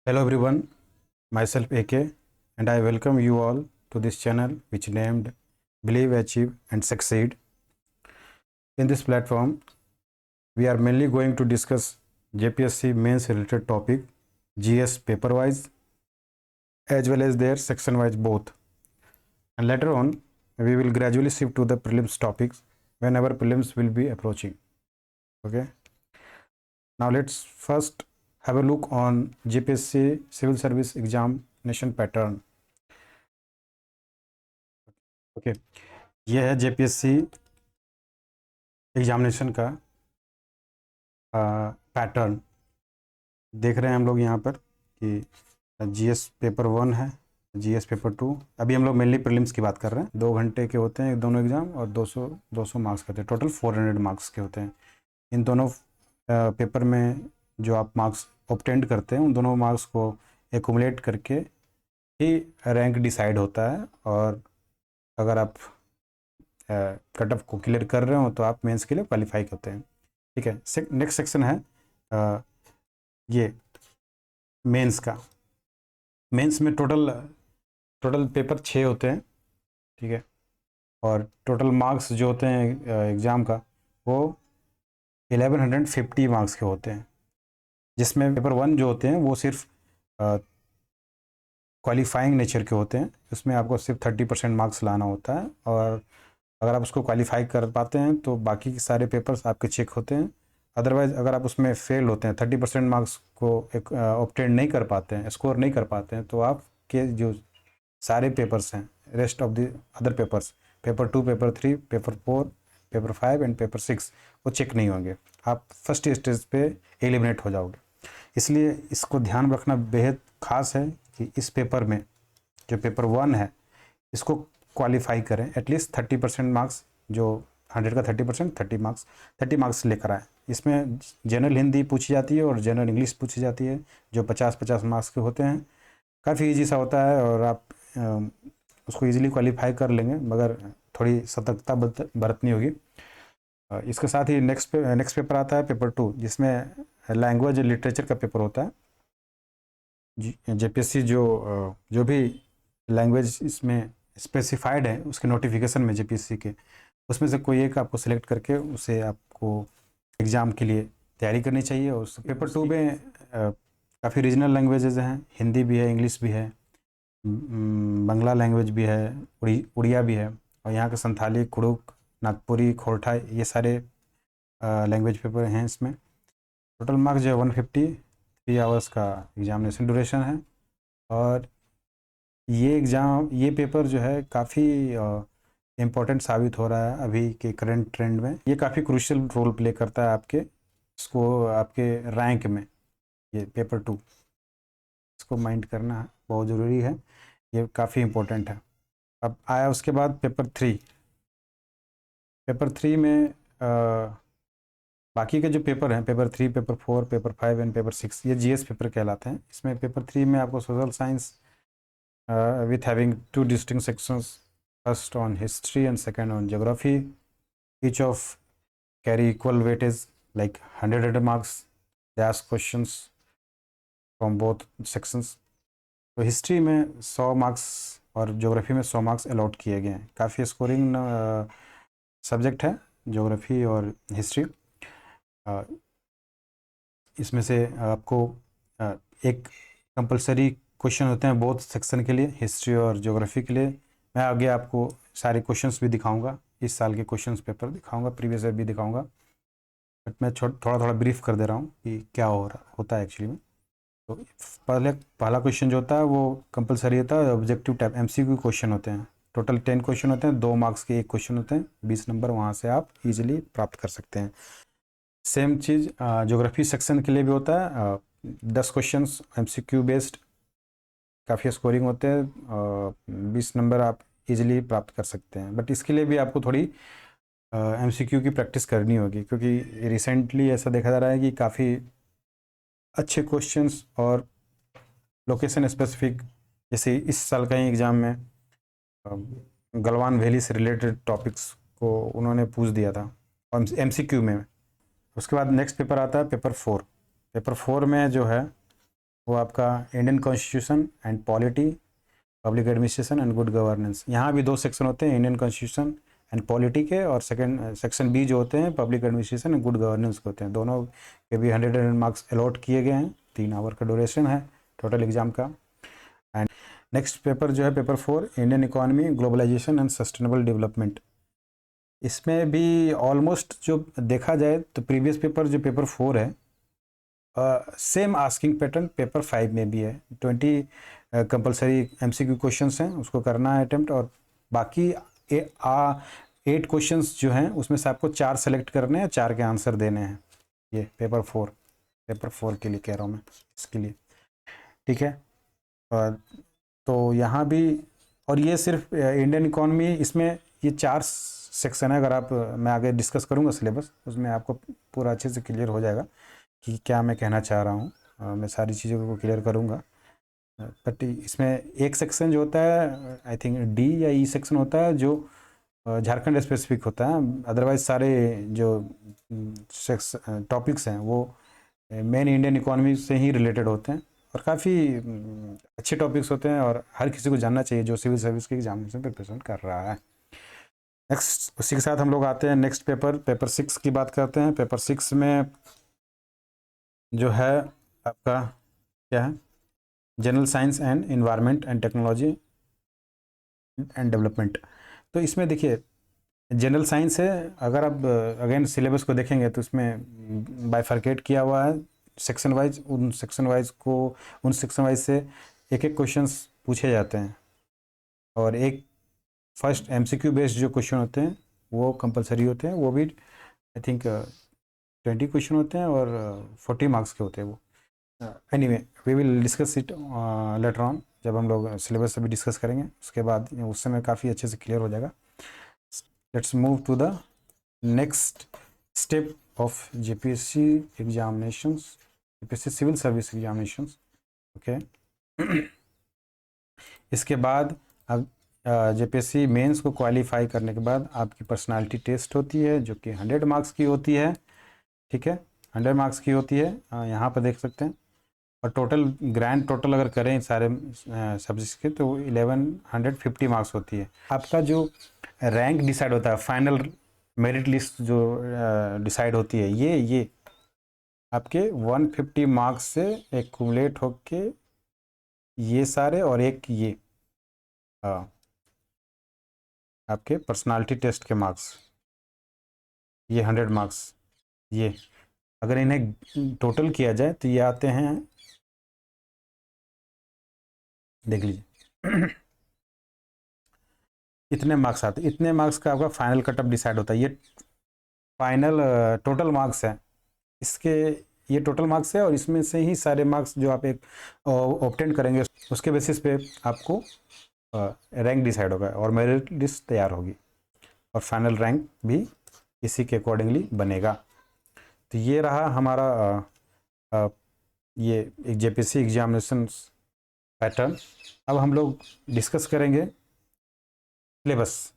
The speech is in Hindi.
Hello everyone, myself AK and I welcome you all to this channel which named Believe, Achieve and Succeed. In this platform, we are mainly going to discuss JPSC mains related topic, GS paper wise as well as their section wise both. And later on, we will gradually shift to the prelims topics whenever prelims will be approaching. Okay. Now let's first have a look on JPSC civil service examination pattern. Okay ये है जेपीएससी एग्जामिनेशन का पैटर्न देख रहे हैं हम लोग यहाँ पर कि जीएस पेपर 1 है, जीएस पेपर 2। अभी हम लोग मेनली प्रीलिम्स की बात कर रहे हैं। 2 घंटे के होते हैं दोनों एग्ज़ाम और 200 मार्क्स के होते हैं, टोटल 400 मार्क्स के होते हैं। इन दोनों पेपर में जो आप मार्क्स ऑब्टेंड करते हैं उन दोनों मार्क्स को एकुमुलेट करके ही रैंक डिसाइड होता है, और अगर आप कट ऑफ को क्लियर कर रहे हो तो आप मेंस के लिए क्वालिफाई करते हैं। ठीक है, नेक्स्ट सेक्शन है ये मेंस का। मेंस में टोटल पेपर 6 होते हैं। ठीक है, और टोटल मार्क्स जो होते हैं एग्ज़ाम का वो 1150 मार्क्स के होते हैं, जिसमें पेपर 1 जो होते हैं वो सिर्फ क्वालिफाइंग नेचर के होते हैं। उसमें आपको सिर्फ 30% मार्क्स लाना होता है, और अगर आप उसको क्वालिफाई कर पाते हैं तो बाकी के सारे पेपर्स आपके चेक होते हैं। अदरवाइज़ अगर आप उसमें फेल होते हैं, 30% मार्क्स को ऑब्टेन नहीं कर पाते हैं, स्कोर नहीं कर पाते हैं, तो आपके जो सारे पेपर्स हैं, rest of the other papers, paper 2, paper 3, paper 4, paper 5 and paper 6 वो चेक नहीं होंगे। आप फर्स्ट स्टेज पे एलिमिनेट हो जाओगे। इसलिए इसको ध्यान रखना बेहद खास है कि इस पेपर में जो पेपर 1 है इसको क्वालिफाई करें, एटलीस्ट 30% मार्क्स, जो 100 का 30%, 30 मार्क्स लेकर आए। इसमें जनरल हिंदी पूछी जाती है और जनरल इंग्लिश पूछी जाती है, जो 50-50 मार्क्स के होते हैं। काफ़ी इजी सा होता है और आप उसको इजीली क्वालिफाई कर लेंगे, मगर थोड़ी सतर्कता बरतनी होगी। इसके साथ ही नेक्स्ट पेपर आता है पेपर 2, जिसमें लैंग्वेज लिटरेचर का पेपर होता है। जेपीएससी जो भी लैंग्वेज इसमें स्पेसिफाइड है उसके नोटिफिकेशन में जेपीएससी के, उसमें से कोई एक आपको सिलेक्ट करके उसे आपको एग्ज़ाम के लिए तैयारी करनी चाहिए। और पेपर 2 में काफ़ी रीजनल लैंग्वेजेज हैं, हिंदी भी है, इंग्लिश भी है, बंगला लैंग्वेज भी है, उड़िया भी है, और यहाँ के संथाली, कुड़ुक, नागपुरी, खोरठा, ये सारे लैंग्वेज पेपर हैं इसमें। टोटल मार्क्स जो है 153 आवर्स का एग्जामिनेशन ड्यूरेशन है। और ये पेपर जो है काफ़ी इम्पोर्टेंट साबित हो रहा है अभी के करंट ट्रेंड में। ये काफ़ी क्रूशियल रोल प्ले करता है आपके रैंक में। ये पेपर 2, इसको माइंड करना बहुत ज़रूरी है, ये काफ़ी इम्पोर्टेंट है। अब आया उसके बाद पेपर 3। पेपर 3 में बाकी के जो पेपर हैं, paper 3, paper 4, paper 5 and paper 6, ये जीएस पेपर कहलाते हैं। इसमें पेपर 3 में आपको social science with having 2 distinct sections, first on history and second on geography. Each of carry equal weightage, like 100 marks. They ask questions from both sections. तो हिस्ट्री में 100 मार्क्स और ज्योग्राफी में 100 मार्क्स अलॉट किए गए हैं। काफ़ी स्कोरिंग सब्जेक्ट है ज्योग्राफी और हिस्ट्री। इसमें से आपको एक कंपलसरी क्वेश्चन होते हैं बोथ सेक्शन के लिए, हिस्ट्री और ज्योग्राफी के लिए। मैं आगे आपको सारे क्वेश्चंस भी दिखाऊंगा, इस साल के क्वेश्चंस पेपर दिखाऊंगा, प्रीवियस ईयर भी दिखाऊंगा, बट मैं थोड़ा क्या कर दे रहा हूँ कि क्या होता है एक्चुअली में। तो पहला क्वेश्चन जो होता है वो कंपलसरी होता है, ऑब्जेक्टिव टाइप एमसीक्यू क्वेश्चन होते हैं। टोटल 10 क्वेश्चन होते हैं, 2 मार्क्स के एक क्वेश्चन होते हैं, 20 नंबर वहाँ से आप ईजिली प्राप्त कर सकते हैं। सेम चीज़ ज्योग्राफी सेक्शन के लिए भी होता है। 10 क्वेश्चन एमसीक्यू बेस्ड, काफ़ी स्कोरिंग होते हैं, 20 नंबर आप इजीली प्राप्त कर सकते हैं। बट इसके लिए भी आपको थोड़ी एमसीक्यू की प्रैक्टिस करनी होगी, क्योंकि रिसेंटली ऐसा देखा जा रहा है कि काफ़ी अच्छे क्वेश्चंस और लोकेशन स्पेसिफिक, जैसे इस साल का ही एग्ज़ाम में गलवान वैली से रिलेटेड टॉपिक्स को उन्होंने पूछ दिया था एमसीक्यू में। उसके बाद नेक्स्ट पेपर आता है पेपर 4। पेपर 4 में जो है वो आपका Indian constitution and polity, public administration and good governance. यहाँ भी 2 सेक्शन होते हैं, इंडियन कॉन्स्टिट्यूशन एंड पॉलिटी के, और सेकंड सेक्शन बी जो होते हैं public administration and good governance के होते हैं। दोनों के भी 100 मार्क्स अलॉट किए गए हैं। 3 आवर का ड्यूरेशन है टोटल एग्जाम का। एंड नेक्स्ट पेपर जो है paper 4, Indian economy, globalisation and sustainable development. इसमें भी ऑलमोस्ट जो देखा जाए तो प्रीवियस पेपर जो पेपर 4 है, सेम आस्किंग पैटर्न पेपर 5 में भी है। 20 कंपलसरी MCQ क्वेश्चंस हैं, उसको करना है अटेम्प्ट, और बाकी 8 क्वेश्चंस जो हैं उसमें से आपको 4 सेलेक्ट करने हैं, 4 के आंसर देने हैं। ये पेपर 4 के लिए कह रहा हूँ मैं, इसके लिए, ठीक है। और तो यहाँ भी, और ये सिर्फ इंडियन इकॉनमी, इसमें ये 4 सेक्शन है। अगर आप, मैं आगे डिस्कस करूँगा सिलेबस, उसमें आपको पूरा अच्छे से क्लियर हो जाएगा कि क्या मैं कहना चाह रहा हूँ। मैं सारी चीज़ों को क्लियर करूँगा। बट इसमें एक सेक्शन जो होता है, आई थिंक डी या ई सेक्शन होता है, जो झारखंड स्पेसिफिक होता है। अदरवाइज सारे जो टॉपिक्स हैं वो मेन इंडियन इकोनॉमी से ही रिलेटेड होते हैं, और काफ़ी अच्छे टॉपिक्स होते हैं, और हर किसी को जानना चाहिए जो सिविल सर्विस के एग्जामिनेशन प्रिपरेशन कर रहा है। नेक्स्ट, उसी के साथ हम लोग आते हैं नेक्स्ट पेपर 6 की बात करते हैं। पेपर 6 में जो है आपका क्या है, general science and environment and technology and development. तो इसमें देखिए जनरल साइंस है। अगर आप अगेन सिलेबस को देखेंगे तो इसमें बाइफर्केट किया हुआ है सेक्शन वाइज। उन सेक्शन वाइज से एक एक क्वेश्चंस पूछे जाते हैं, और एक फर्स्ट MCQ बेस्ड जो क्वेश्चन होते हैं वो कंपलसरी होते हैं। वो भी आई थिंक 20 क्वेश्चन होते हैं, और 40 मार्क्स के होते हैं वो। Anyway, we will discuss it later on, जब हम लोग सिलेबस भी डिस्कस करेंगे उसके बाद, उस समय काफ़ी अच्छे से क्लियर हो जाएगा। Let's move to the next step of JPSC examinations, JPSC civil service examinations, okay. इसके बाद अब JPSC मेंस को क्वालिफाई करने के बाद आपकी पर्सनालिटी टेस्ट होती है, जो कि 100 मार्क्स की होती है, ठीक है। 100 मार्क्स की होती है, यहाँ पर देख सकते हैं। और टोटल ग्रैंड टोटल अगर करें सारे सब्जेक्ट्स के तो 1150 मार्क्स होती है। आपका जो रैंक डिसाइड होता है, फाइनल मेरिट लिस्ट जो डिसाइड होती है, ये आपके 150 मार्क्स से एक्यूमुलेट होके ये सारे, और एक ये आपके पर्सनालिटी टेस्ट के मार्क्स, ये 100 मार्क्स, ये अगर इन्हें टोटल किया जाए तो ये आते हैं, देख लीजिए इतने मार्क्स आते हैं। इतने मार्क्स का आपका फाइनल कटअप डिसाइड होता है। ये फाइनल टोटल मार्क्स है इसके, ये टोटल मार्क्स है, और इसमें से ही सारे मार्क्स जो आप एक ऑब्टेन करेंगे उसके बेसिस पे आपको रैंक डिसाइड होगा, और मेरिट लिस्ट तैयार होगी, और फाइनल रैंक भी इसी के अकॉर्डिंगली बनेगा। तो ये रहा हमारा ये एक JPSC एग्जामिनेशन पैटर्न। अब हम लोग डिस्कस करेंगे सिलेबस।